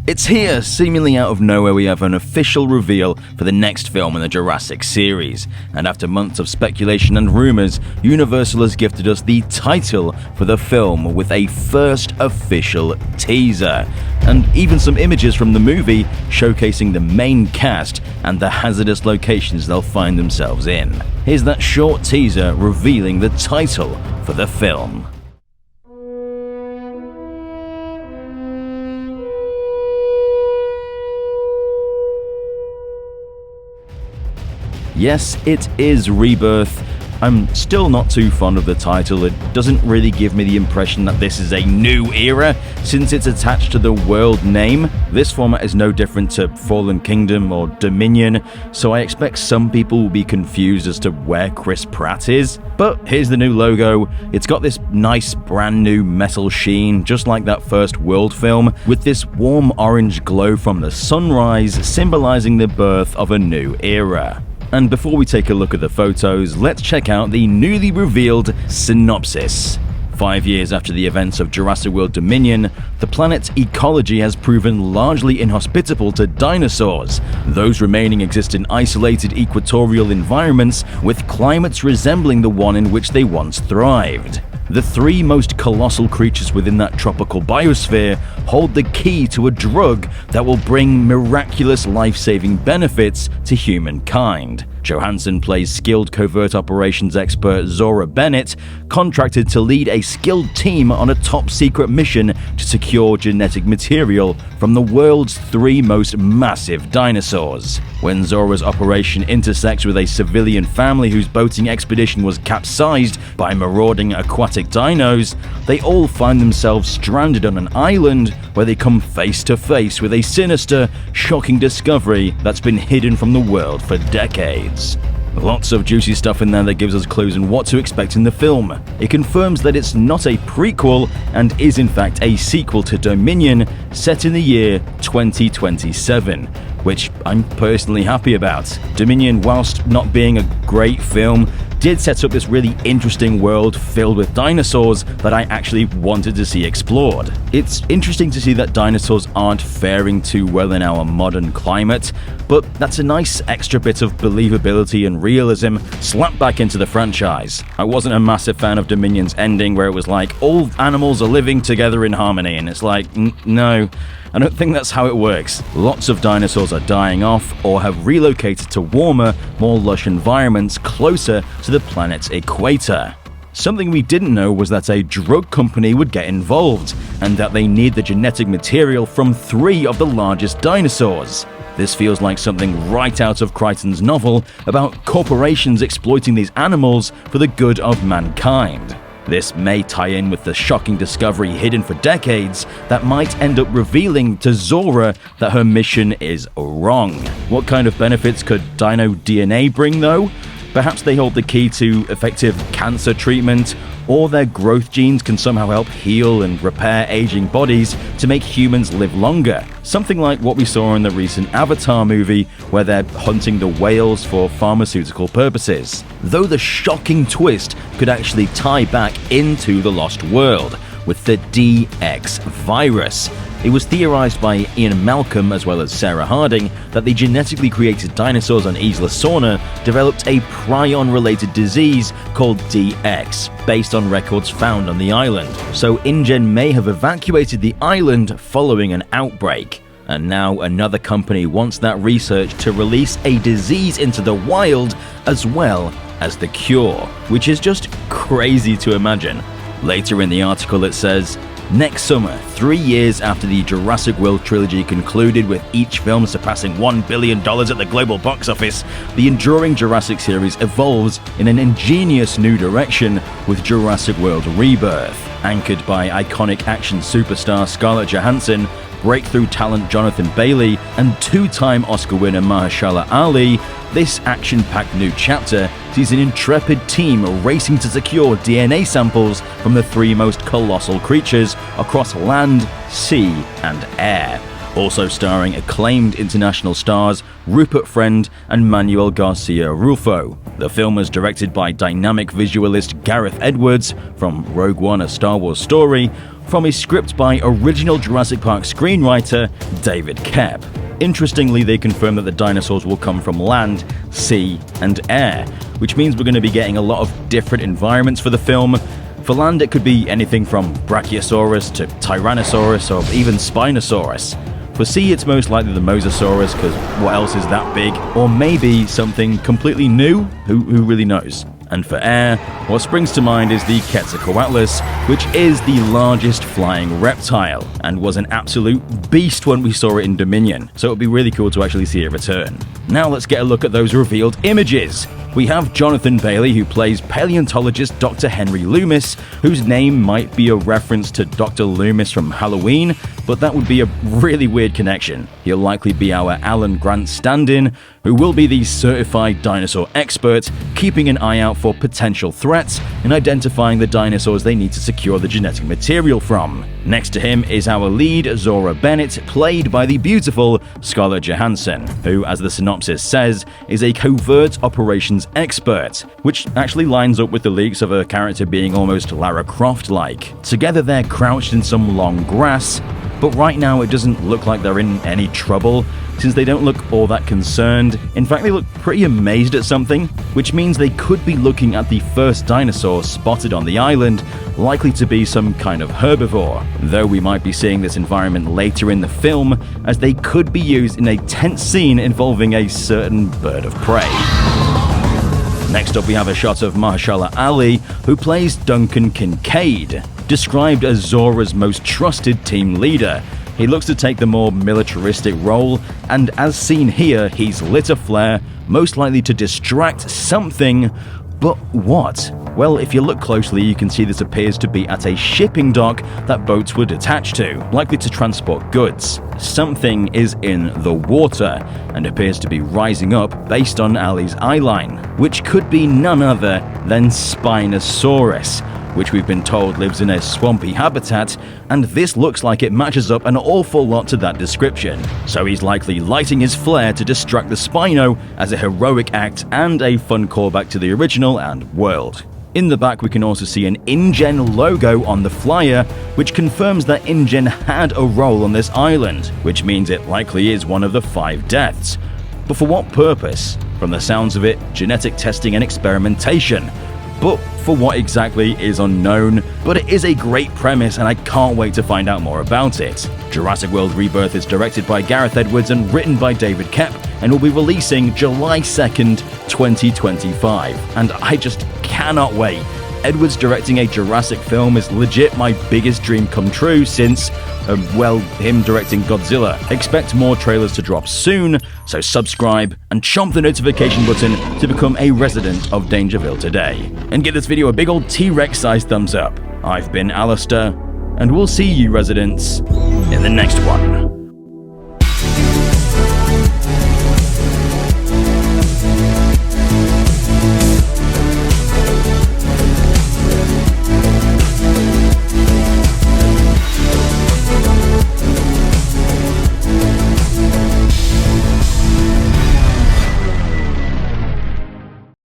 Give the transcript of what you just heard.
It's here, seemingly out of nowhere we have an official reveal for the next film in the Jurassic series, and after months of speculation and rumours, Universal has gifted us the title for the film with a first official teaser, and even some images from the movie showcasing the main cast and the hazardous locations they'll find themselves in. Here's that short teaser revealing the title for the film. Yes, it is Rebirth. I'm still not too fond of the title. It doesn't really give me the impression that this is a new era, since it's attached to the world name. This format is no different to Fallen Kingdom or Dominion, so I expect some people will be confused as to where Chris Pratt is. But here's the new logo. It's got this nice brand new metal sheen, just like that first World film, with this warm orange glow from the sunrise, symbolizing the birth of a new era. And before we take a look at the photos, let's check out the newly revealed synopsis. 5 years after the events of Jurassic World Dominion, the planet's ecology has proven largely inhospitable to dinosaurs. Those remaining exist in isolated equatorial environments with climates resembling the one in which they once thrived. The three most colossal creatures within that tropical biosphere hold the key to a drug that will bring miraculous life-saving benefits to humankind. Johansson plays skilled covert operations expert Zora Bennett, contracted to lead a skilled team on a top-secret mission to secure genetic material from the world's three most massive dinosaurs. When Zora's operation intersects with a civilian family whose boating expedition was capsized by marauding aquatic dinos, they all find themselves stranded on an island where they come face to face with a sinister, shocking discovery that's been hidden from the world for decades. Lots of juicy stuff in there that gives us clues on what to expect in the film. It confirms that it's not a prequel and is in fact a sequel to Dominion set in the year 2027, which I'm personally happy about. Dominion, whilst not being a great film, did set up this really interesting world filled with dinosaurs that I actually wanted to see explored. It's interesting to see that dinosaurs aren't faring too well in our modern climate, but that's a nice extra bit of believability and realism slapped back into the franchise. I wasn't a massive fan of Dominion's ending where it was like, all animals are living together in harmony, and it's like, no. I don't think that's how it works. Lots of dinosaurs are dying off or have relocated to warmer, more lush environments closer to the planet's equator. Something we didn't know was that a drug company would get involved, and that they need the genetic material from three of the largest dinosaurs. This feels like something right out of Crichton's novel about corporations exploiting these animals for the good of mankind. This may tie in with the shocking discovery hidden for decades that might end up revealing to Zora that her mission is wrong. What kind of benefits could dino DNA bring though? Perhaps they hold the key to effective cancer treatment, or their growth genes can somehow help heal and repair aging bodies to make humans live longer. Something like what we saw in the recent Avatar movie, where they're hunting the whales for pharmaceutical purposes. Though the shocking twist could actually tie back into the Lost World with the DX virus. It was theorized by Ian Malcolm as well as Sarah Harding that the genetically created dinosaurs on Isla Sorna developed a prion-related disease called DX, based on records found on the island. So InGen may have evacuated the island following an outbreak. And now another company wants that research to release a disease into the wild as well as the cure, which is just crazy to imagine. Later in the article it says, next summer, 3 years after the Jurassic World trilogy concluded with each film surpassing $1 billion at the global box office, the enduring Jurassic series evolves in an ingenious new direction with Jurassic World Rebirth. Anchored by iconic action superstar Scarlett Johansson, breakthrough talent Jonathan Bailey, and two-time Oscar winner Mahershala Ali, this action-packed new chapter sees an intrepid team racing to secure DNA samples from the three most colossal creatures across land, sea, and air. Also starring acclaimed international stars Rupert Friend and Manuel Garcia Rulfo. The film was directed by dynamic visualist Gareth Edwards from Rogue One: A Star Wars Story, from a script by original Jurassic Park screenwriter David Koepp. Interestingly, they confirm that the dinosaurs will come from land, sea, and air, which means we're going to be getting a lot of different environments for the film. For land, it could be anything from Brachiosaurus to Tyrannosaurus or even Spinosaurus. For sea, it's most likely the Mosasaurus, because what else is that big? Or maybe something completely new? Who really knows? And for air, what springs to mind is the Quetzalcoatlus, which is the largest flying reptile, and was an absolute beast when we saw it in Dominion, so it would be really cool to actually see it return. Now let's get a look at those revealed images. We have Jonathan Bailey, who plays paleontologist Dr. Henry Loomis, whose name might be a reference to Dr. Loomis from Halloween, but that would be a really weird connection. He'll likely be our Alan Grant stand-in, who will be the certified dinosaur expert, keeping an eye out for potential threats and identifying the dinosaurs they need to secure the genetic material from. Next to him is our lead, Zora Bennett, played by the beautiful Scarlett Johansson, who, as the synopsis says, is a covert operations expert, which actually lines up with the leaks of her character being almost Lara Croft-like. Together they're crouched in some long grass, but right now it doesn't look like they're in any trouble, since they don't look all that concerned. In fact, they look pretty amazed at something, which means they could be looking at the first dinosaur spotted on the island, likely to be some kind of herbivore, though we might be seeing this environment later in the film, as they could be used in a tense scene involving a certain bird of prey. Next up, we have a shot of Mahershala Ali, who plays Duncan Kincaid, described as Zora's most trusted team leader. He looks to take the more militaristic role, and as seen here, he's lit a flare, most likely to distract something. But what? Well, if you look closely, you can see this appears to be at a shipping dock that boats would attach to, likely to transport goods. Something is in the water, and appears to be rising up based on Ali's eyeline, which could be none other than Spinosaurus, which we've been told lives in a swampy habitat, and this looks like it matches up an awful lot to that description. So he's likely lighting his flare to distract the Spino as a heroic act and a fun callback to the original and world. In the back, we can also see an InGen logo on the flyer, which confirms that InGen had a role on this island, which means it likely is one of the 5 deaths. But for what purpose? From the sounds of it, genetic testing and experimentation. But for what exactly is unknown, but it is a great premise and I can't wait to find out more about it. Jurassic World Rebirth is directed by Gareth Edwards and written by David Koepp, and will be releasing July 2nd, 2025. And I just cannot wait. Edwards directing a Jurassic film is legit my biggest dream come true since, him directing Godzilla. Expect more trailers to drop soon, so subscribe and chomp the notification button to become a resident of Dangerville today. And give this video a big old T-Rex sized thumbs up. I've been Alistair, and we'll see you residents in the next one.